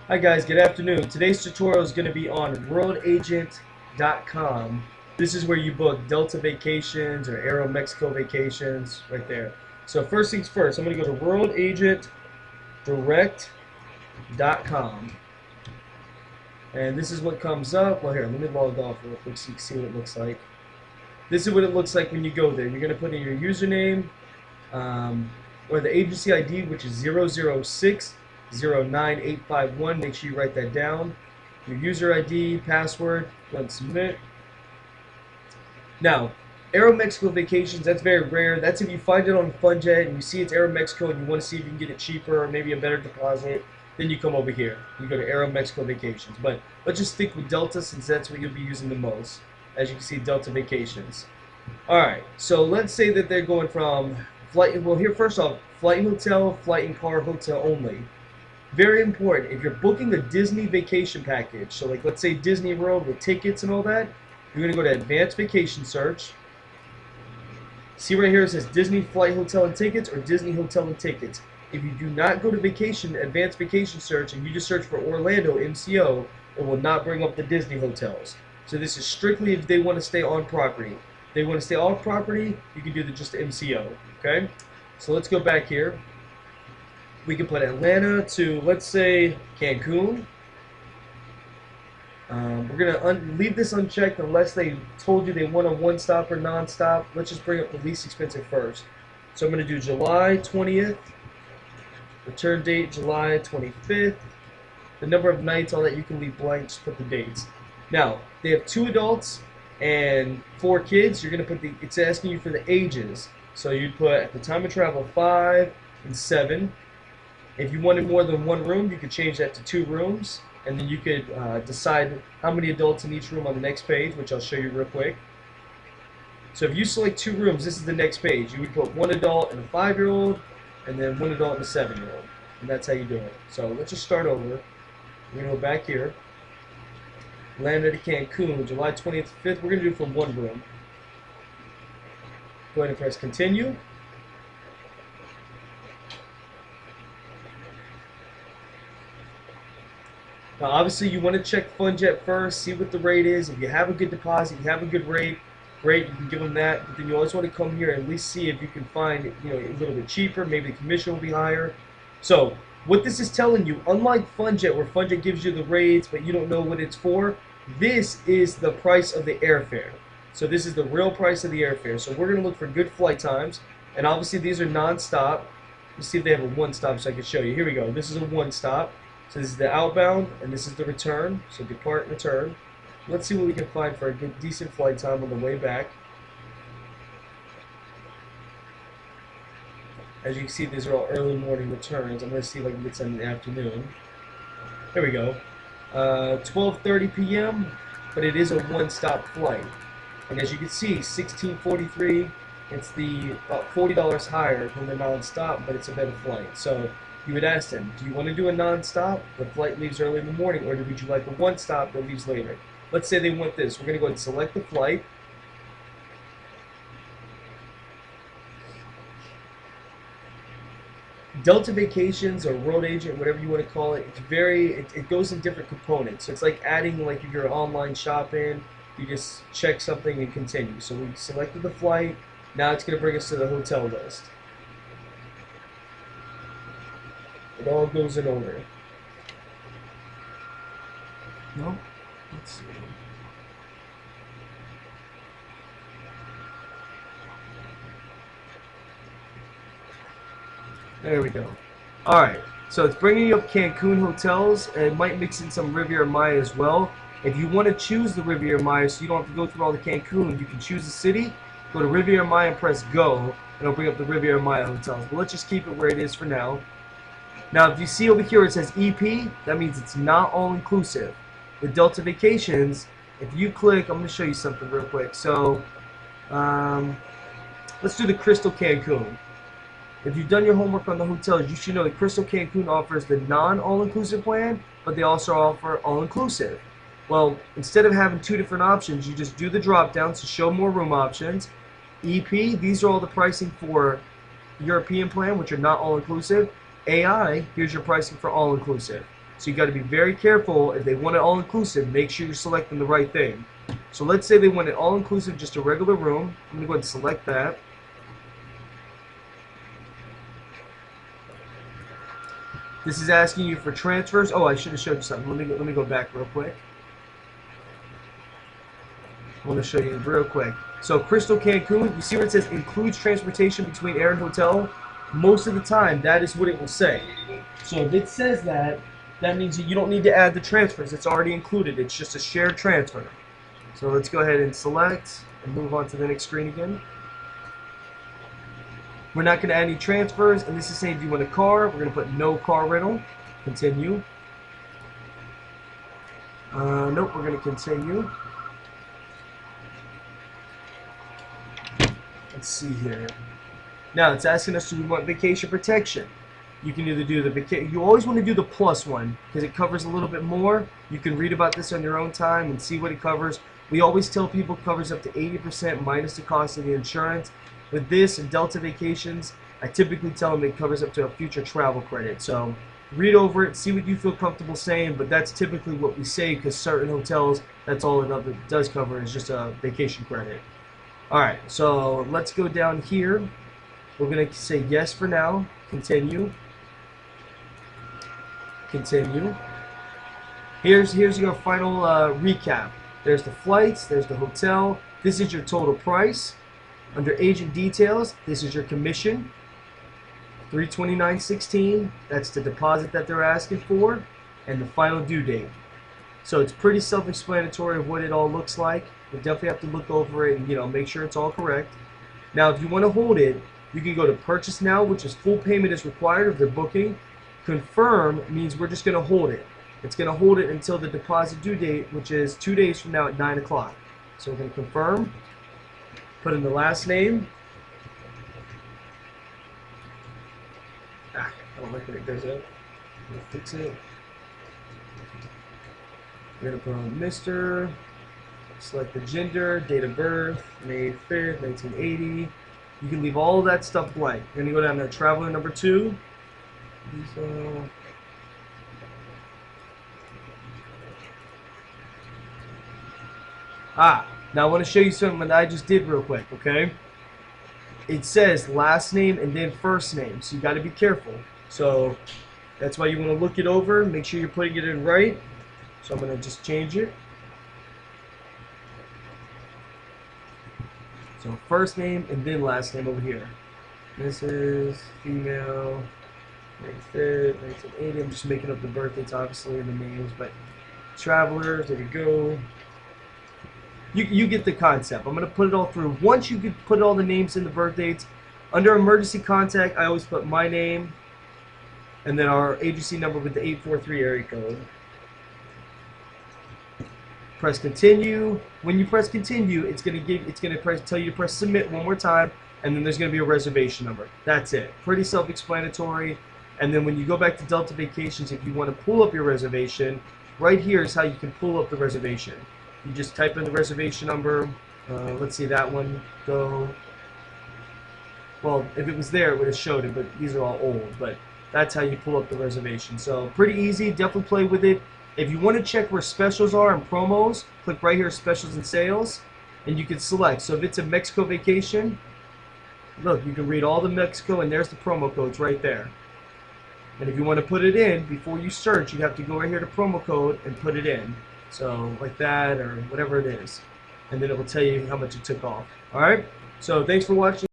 Hi guys, good afternoon. Today's tutorial is going to be on worldagent.com. This is where you book Delta Vacations or Aeromexico Vacations right there. So first things first, I'm going to go to worldagentdirect.com. And this is what comes up. Well, here, let me log off real quick so you can see what it looks like. This is what it looks like when you go there. You're going to put in your username or the agency ID, which is 006098851. Make sure you write that down. Your user ID, password, go and submit. Now, Aeromexico Vacations, that's very rare. That's if you find it on FunJet and you see it's Aeromexico and you want to see if you can get it cheaper or maybe a better deposit, then you come over here. You go to Aeromexico Vacations. But let's just stick with Delta since that's what you'll be using the most. As you can see, Delta Vacations. Alright, so let's say that they're going from flight, well here first off, flight and hotel, flight and car hotel only. Very important, if you're booking a Disney vacation package, so like let's say Disney World with tickets and all that, you're going to go to Advanced Vacation Search. See right here it says Disney Flight, Hotel, and Tickets or Disney Hotel and Tickets. If you do not go to Advanced Vacation Search, and you just search for Orlando MCO, it will not bring up the Disney hotels. So this is strictly if they want to stay on property. If they want to stay off property, you can do just the MCO. Okay? So let's go back here. We can put Atlanta to, let's say, Cancun. We're going to leave this unchecked unless they told you they want a one-stop or non-stop. Let's just bring up the least expensive first. So I'm going to do July 20th. Return date, July 25th. The number of nights, all that you can leave blank, just put the dates. Now, they have 2 adults and 4 kids. You're going to put it's asking you for the ages. So you'd put, at the time of travel, 5 and 7. If you wanted more than 1 room, you could change that to 2 rooms. And then you could decide how many adults in each room on the next page, which I'll show you real quick. So if you select 2 rooms, this is the next page. You would put 1 adult and a 5-year-old, and then 1 adult and a 7-year-old. And that's how you do it. So let's just start over. We're going to go back here. Landed at Cancun, July 20th to 5th. We're going to do it for 1 room. Go ahead and press continue. Now obviously you want to check FunJet first, see what the rate is. If you have a good deposit, you have a good rate, great, you can give them that. But then you always want to come here and at least see if you can find a little bit cheaper, maybe the commission will be higher. So what this is telling you, unlike FunJet where FunJet gives you the rates but you don't know what it's for, this is the price of the airfare. So this is the real price of the airfare. So we're going to look for good flight times, and obviously these are non-stop. Let's see if they have a one-stop so I can show you. Here we go. This is a one-stop. So this is the outbound, and this is the return. So depart and return. Let's see what we can find for a good, decent flight time on the way back. As you can see, these are all early morning returns. I'm going to see if I can get some in the afternoon. There we go. 12:30 p.m., but it is a one-stop flight. And as you can see, 1643. It's about $40 higher than the non-stop, but it's a better flight. So you would ask them, do you want to do a non-stop? The flight leaves early in the morning, or would you like a one-stop that leaves later? Let's say they want this. We're going to go ahead and select the flight. Delta Vacations or World Agent, whatever you want to call it, it goes in different components. So it's like adding, like if you're online shopping, you just check something and continue. So we selected the flight. Now it's going to bring us to the hotel list. It all goes in order. No? Let's see. There we go. Alright, so it's bringing up Cancun hotels, and it might mix in some Riviera Maya as well. If you want to choose the Riviera Maya so you don't have to go through all the Cancun, you can choose the city, go to Riviera Maya and press go, and it'll bring up the Riviera Maya hotels. But let's just keep it where it is for now. Now, if you see over here it says EP, that means it's not all-inclusive. With Delta Vacations, if you click, I'm going to show you something real quick. So, let's do the Crystal Cancun. If you've done your homework on the hotels, you should know that Crystal Cancun offers the non-all-inclusive plan, but they also offer all-inclusive. Well, instead of having 2 different options, you just do the drop-downs to show more room options. EP, these are all the pricing for European plan, which are not all-inclusive. AI, here's your pricing for all-inclusive. So you got to be very careful. If they want it all-inclusive, make sure you're selecting the right thing. So let's say they want it all-inclusive, just a regular room. I'm going to go ahead and select that. This is asking you for transfers. Oh, I should have showed you something. Let me go back real quick. I want to show you real quick. So Crystal Cancun, you see where it says includes transportation between air and hotel? Most of the time, that is what it will say. So if it says that, that means you don't need to add the transfers. It's already included. It's just a shared transfer. So let's go ahead and select and move on to the next screen again. We're not going to add any transfers, and this is saying, do you want a car? We're going to put no car rental. Continue. Nope, we're going to continue. Let's see here. Now it's asking us, do we want vacation protection? You can either do the vacation. You always want to do the plus one because it covers a little bit more. You can read about this on your own time and see what it covers. We always tell people it covers up to 80% minus the cost of the insurance. With this and Delta Vacations, I typically tell them it covers up to a future travel credit. So read over it, see what you feel comfortable saying, but that's typically what we say because certain hotels, that's all it does cover is just a vacation credit. Alright, so let's go down here. We're going to say yes for now. Continue. Continue. Here's your final recap. There's the flights, there's the hotel. This is your total price. Under agent details, this is your commission. $329.16. That's the deposit that they're asking for, and the final due date. So it's pretty self-explanatory of what it all looks like. You definitely have to look over it and make sure it's all correct. Now, if you want to hold it, you can go to Purchase Now, which is full payment is required of their booking. Confirm means we're just going to hold it. It's going to hold it until the deposit due date, which is 2 days from now at 9 o'clock. So we're going to confirm. Put in the last name. I don't like when it does that. I'm going to fix it. We're going to put on Mr. Select the gender, date of birth, May 5th, 1980. You can leave all of that stuff blank. You're going to go down to traveler number 2. Now I want to show you something that I just did real quick, okay? It says last name and then first name, so you got to be careful. So that's why you want to look it over, make sure you're putting it in right. So I'm going to just change it. So first name and then last name over here. Mrs. Female, May 5th, 1980. I'm just making up the birth dates, obviously, and the names, but travelers, there we go. You get the concept. I'm going to put it all through. Once you put all the names in the birth dates, under emergency contact, I always put my name and then our agency number with the 843 area code. Press continue. When you press continue, it's going to tell you to press submit one more time, and then there's going to be a reservation number. That's it. Pretty self-explanatory. And then when you go back to Delta Vacations, if you want to pull up your reservation, right here is how you can pull up the reservation. You just type in the reservation number. Let's see that one go. Well, if it was there, it would have showed it, but these are all old. But that's how you pull up the reservation. So pretty easy. Definitely play with it. If you want to check where specials are and promos, click right here, specials and sales, and you can select. So if it's a Mexico vacation, look, you can read all the Mexico, and there's the promo codes right there. And if you want to put it in, before you search, you have to go right here to promo code and put it in. So like that or whatever it is. And then it will tell you how much it took off. Alright? So thanks for watching.